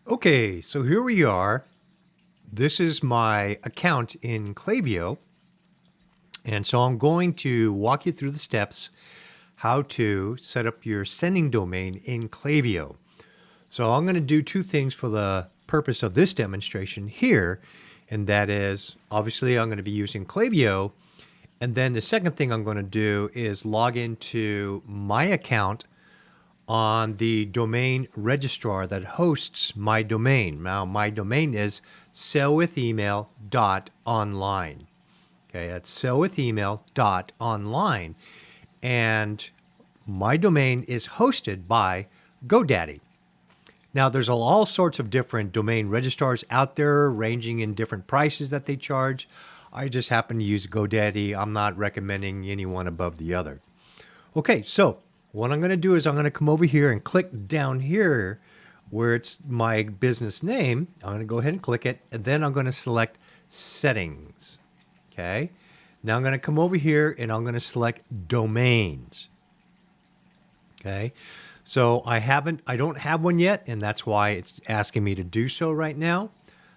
Okay, so here we are. This is my account in Klaviyo. And so I'm going to walk you through the steps how to set up your sending domain in Klaviyo. So I'm going to do two things for the purpose of this demonstration here. And that is, obviously, I'm going to be using Klaviyo. And then the second thing I'm going to do is log into my account on the domain registrar that hosts my domain. Now, my domain is sellwithemail.online. Okay, that's sellwithemail.online. And my domain is hosted by GoDaddy. Now, there's all sorts of different domain registrars out there, ranging in different prices that they charge. I just happen to use GoDaddy. I'm not recommending any one above the other. Okay, so what I'm going to do is I'm going to come over here and click down here where it's my business name. I'm going to go ahead and click it, and then I'm going to select settings. Okay, now I'm going to come over here and I'm going to select domains. Okay, so I don't have one yet, and that's why it's asking me to do so right now.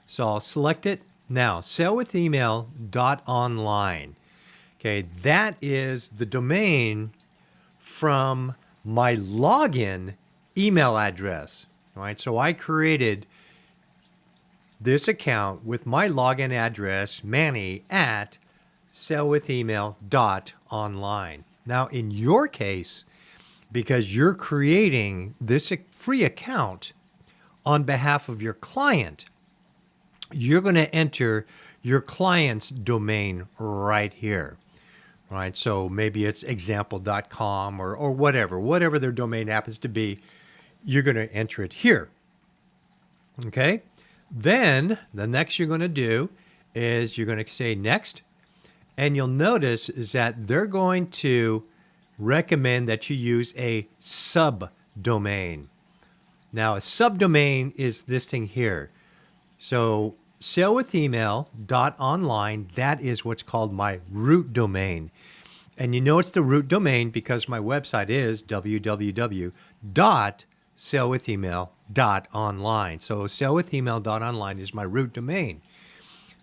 So I'll select it. Now, sellwithemail.online. Okay, that is the domain from my login email address. All right, so I created this account with my login address, Manny at sellwithemail.online. Now, in your case, because you're creating this free account on behalf of your client, you're going to enter your client's domain right here. Right, so maybe it's example.com or whatever their domain happens to be, you're going to enter it here. Okay, then the next you're going to do is you're going to say next, and you'll notice is that they're going to recommend that you use a subdomain. Now, a subdomain is this thing here. So sellwithemail.online, that is what's called my root domain. And you know it's the root domain because my website is www.sellwithemail.online. So sellwithemail.online is my root domain.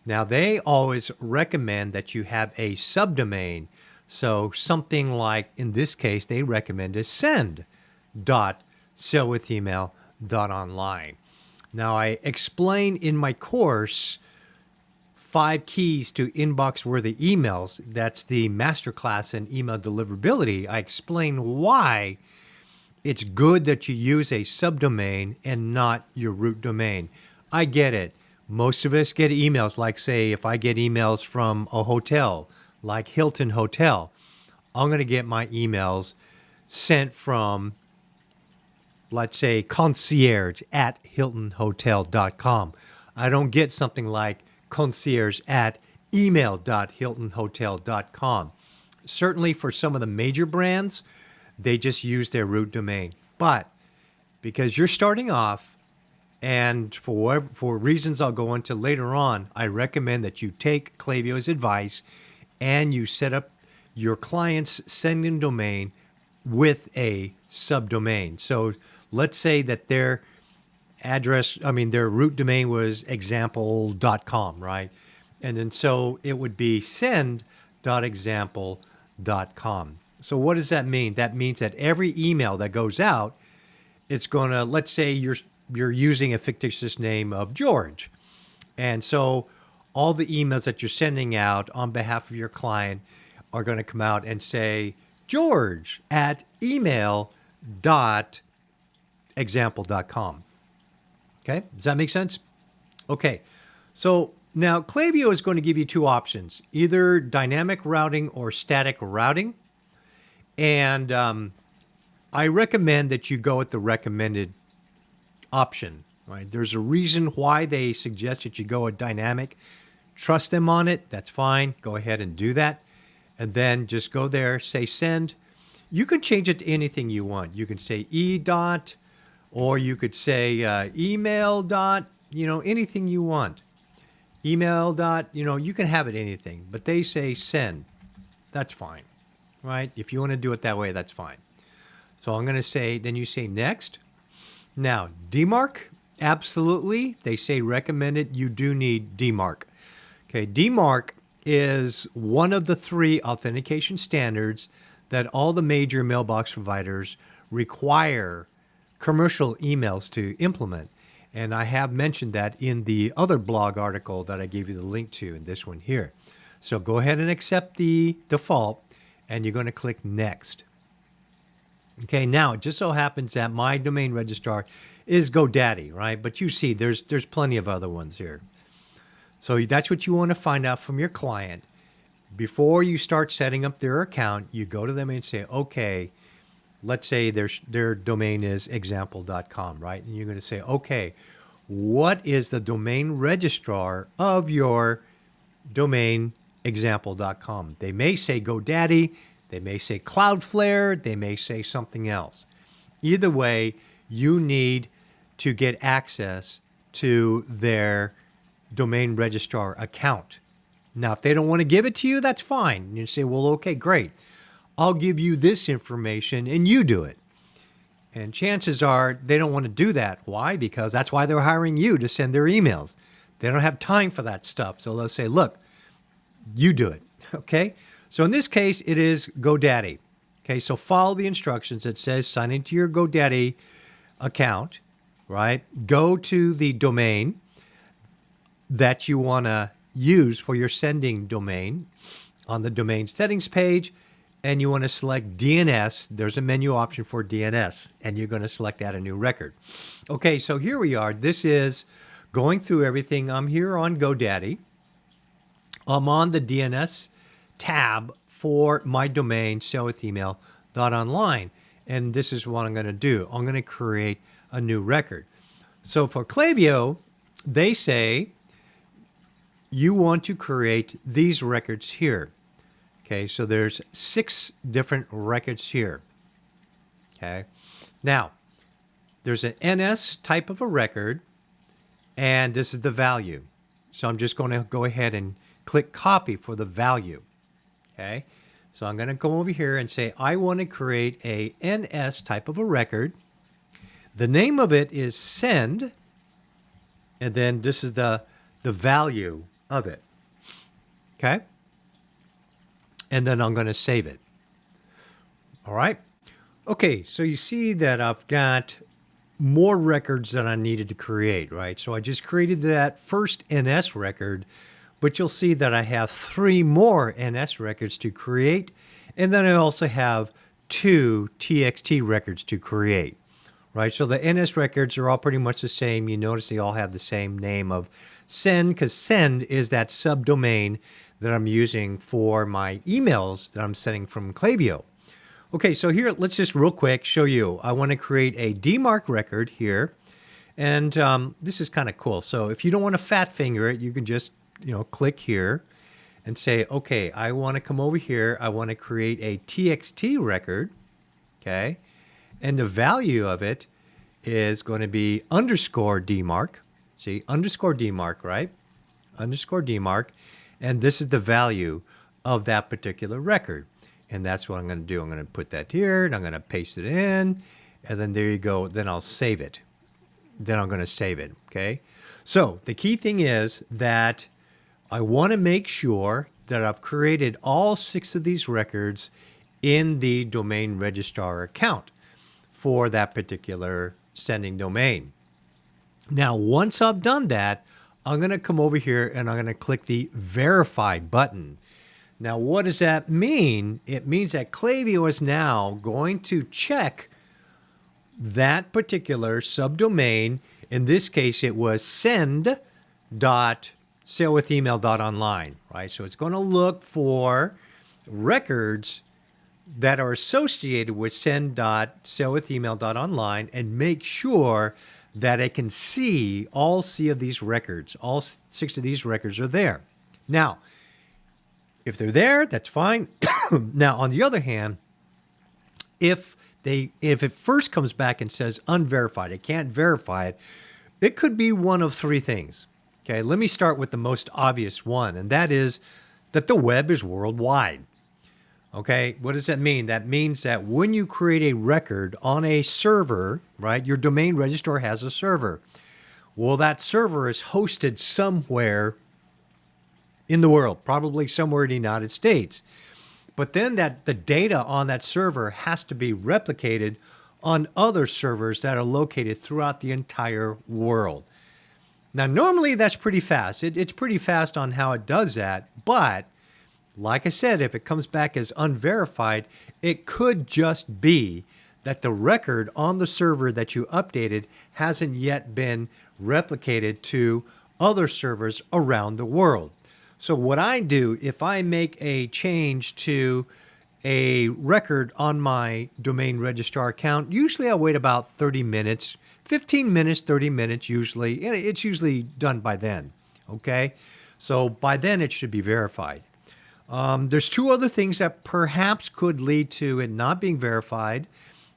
Now, they always recommend that you have a subdomain. So something like, in this case, they recommend is send.sellwithemail.online. Now, I explain in my course 5 keys to inbox-worthy emails. That's the masterclass in email deliverability. I explain why it's good that you use a subdomain and not your root domain. I get it. Most of us get emails, like, say, if I get emails from a hotel, like Hilton Hotel, I'm going to get my emails sent from, let's say, concierge at hiltonhotel.com. I don't get something like concierge at email.hiltonhotel.com. Certainly for some of the major brands, they just use their root domain. But because you're starting off, and for reasons I'll go into later on, I recommend that you take Klaviyo's advice and you set up your client's sending domain with a subdomain. So let's say that their root domain was example.com, right? And then so it would be send.example.com. So what does that mean? That means that every email that goes out, it's going to, let's say you're using a fictitious name of George. And so all the emails that you're sending out on behalf of your client are going to come out and say, George at email.example.com. Okay, does that make sense? Okay, so now Klaviyo is going to give you 2 options, either dynamic routing or static routing. And I recommend that you go with the recommended option, right? There's a reason why they suggest that you go with dynamic. Trust them on it. That's fine. Go ahead and do that. And then just go there, say send. You can change it to anything you want. You can say e dot, or you could say email dot, anything you want. Email dot, you can have it anything. But they say send. That's fine, right? If you want to do it that way, that's fine. So I'm going to say, then you say next. Now, DMARC absolutely, they say recommended, you do need DMARC. Okay, DMARC is one of the 3 authentication standards that all the major mailbox providers require commercial emails to implement. And I have mentioned that in the other blog article that I gave you the link to in this one here. So go ahead and accept the default, and you're going to click Next. Okay, now it just so happens that my domain registrar is GoDaddy, right? But you see, there's plenty of other ones here. So that's what you want to find out from your client. Before you start setting up their account, you go to them and say, okay, let's say their domain is example.com, right? And you're going to say, okay, what is the domain registrar of your domain example.com? They may say GoDaddy, they may say Cloudflare, they may say something else. Either way, you need to get access to their domain registrar account. Now, if they don't want to give it to you, that's fine. You say, well, okay, great. I'll give you this information and you do it. And chances are they don't want to do that. Why? Because that's why they're hiring you to send their emails. They don't have time for that stuff. So they'll say, look, you do it. Okay? So in this case, it is GoDaddy. Okay, so follow the instructions. It says sign into your GoDaddy account, right? Go to the domain that you want to use for your sending domain on the domain settings page, and you want to select DNS. There's a menu option for DNS, and you're going to select add a new record. Okay, so here we are. This is going through everything. I'm here on GoDaddy. I'm on the DNS tab for my domain, sellwithemail.online, and this is what I'm going to do. I'm going to create a new record. So for Klaviyo, they say you want to create these records here. Okay, so there's 6 different records here. Okay, now there's an NS type of a record, and this is the value. So I'm just going to go ahead and click copy for the value. Okay, so I'm going to go over here and say I want to create a NS type of a record. The name of it is send, and then this is the value of it. Okay, and then I'm going to save it. All right. Okay, so you see that I've got more records than I needed to create, right? So I just created that first NS record, but you'll see that I have 3 more NS records to create, and then I also have 2 TXT records to create, right? So the NS records are all pretty much the same. You notice they all have the same name of send, because send is that subdomain that I'm using for my emails that I'm sending from Klaviyo. Okay, so here, let's just real quick show you. I want to create a DMARC record here, and this is kind of cool. So if you don't want to fat finger it, you can just, click here and say, okay, I want to come over here. I want to create a TXT record, okay? And the value of it is going to be underscore DMARC. See, underscore DMARC, right? Underscore DMARC. And this is the value of that particular record. And that's what I'm going to do. I'm going to put that here, and I'm going to paste it in. And then there you go. Then I'll save it. Then I'm going to save it, okay? So the key thing is that I want to make sure that I've created all 6 of these records in the domain registrar account for that particular sending domain. Now, once I've done that, I'm going to come over here and I'm going to click the verify button. Now, what does that mean? It means that Klaviyo is now going to check that particular subdomain. In this case, it was send.sellwithemail.online, right? So it's going to look for records that are associated with send.sellwithemail.online and make sure that it can see all 6 of these records. All 6 of these records are there. Now, if they're there, that's fine. Now, on the other hand, if it first comes back and says unverified, it can't verify it, it could be one of 3 things. Okay, let me start with the most obvious one, and that is that the web is worldwide. Okay, what does that mean? That means that when you create a record on a server, right, your domain registrar has a server. Well, that server is hosted somewhere in the world, probably somewhere in the United States. But then the data on that server has to be replicated on other servers that are located throughout the entire world. Now, normally that's pretty fast. It's pretty fast on how it does that. But like I said, if it comes back as unverified, it could just be that the record on the server that you updated hasn't yet been replicated to other servers around the world. So what I do, if I make a change to a record on my domain registrar account, usually I wait about 30 minutes, 15 minutes, 30 minutes usually. And it's usually done by then, okay? So by then it should be verified. There's two other things that perhaps could lead to it not being verified.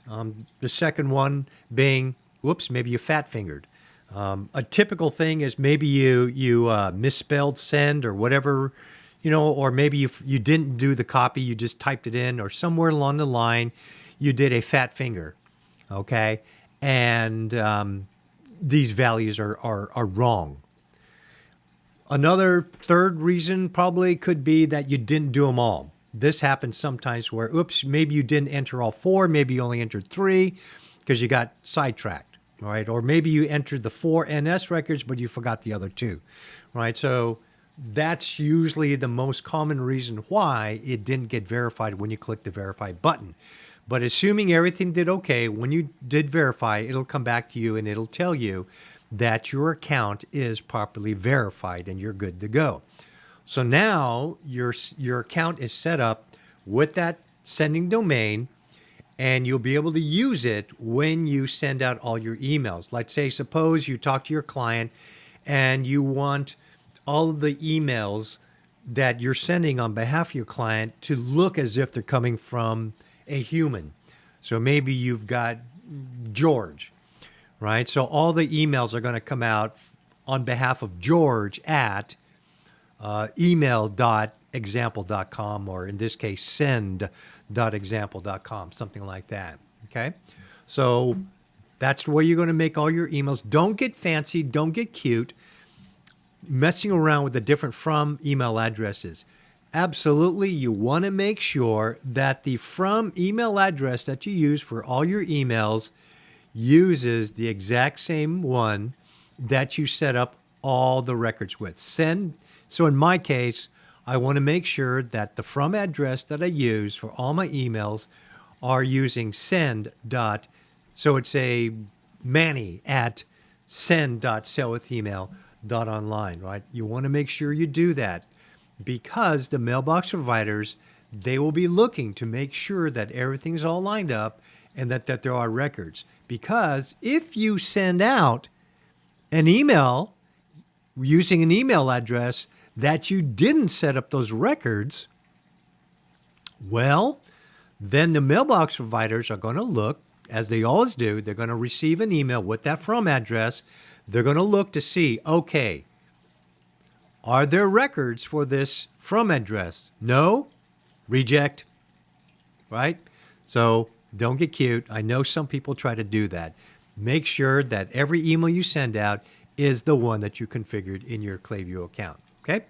The second one being, whoops, maybe you fat-fingered. A typical thing is maybe you misspelled send or whatever, or maybe you didn't do the copy, you just typed it in, or somewhere along the line you did a fat finger, okay? And these values are wrong. Another third reason probably could be that you didn't do them all. This happens sometimes where, oops, maybe you didn't enter all 4, maybe you only entered 3 because you got sidetracked, right? Or maybe you entered the 4 NS records, but you forgot the other 2, right? So that's usually the most common reason why it didn't get verified when you click the verify button. But assuming everything did okay, when you did verify, it'll come back to you and it'll tell you that your account is properly verified and you're good to go. So now your account is set up with that sending domain, and you'll be able to use it when you send out all your emails. Like say, suppose you talk to your client and you want all of the emails that you're sending on behalf of your client to look as if they're coming from a human. So maybe you've got George, right? So all the emails are going to come out on behalf of George at email.example.com, or in this case, send.example.com, something like that. Okay. So that's the way you're going to make all your emails. Don't get fancy. Don't get cute messing around with the different from email addresses. Absolutely. You want to make sure that the from email address that you use for all your emails uses the exact same one that you set up all the records with. So in my case, I want to make sure that the from address that I use for all my emails are using send. So it's a Manny at send.sellwithemail.online, right? You want to make sure you do that because the mailbox providers, they will be looking to make sure that everything's all lined up and that there are records. Because if you send out an email using an email address that you didn't set up those records, well, then the mailbox providers are going to look, as they always do, they're going to receive an email with that from address. They're going to look to see, okay, are there records for this from address? No? Reject, right? So don't get cute. I know some people try to do that. Make sure that every email you send out is the one that you configured in your Klaviyo account. Okay?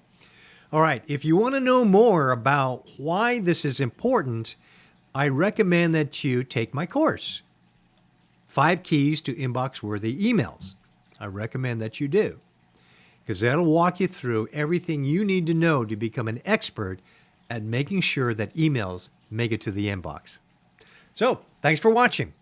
All right. If you want to know more about why this is important, I recommend that you take my course, 5 Keys to Inbox-Worthy Emails. I recommend that you do, because that'll walk you through everything you need to know to become an expert at making sure that emails make it to the inbox. So, thanks for watching.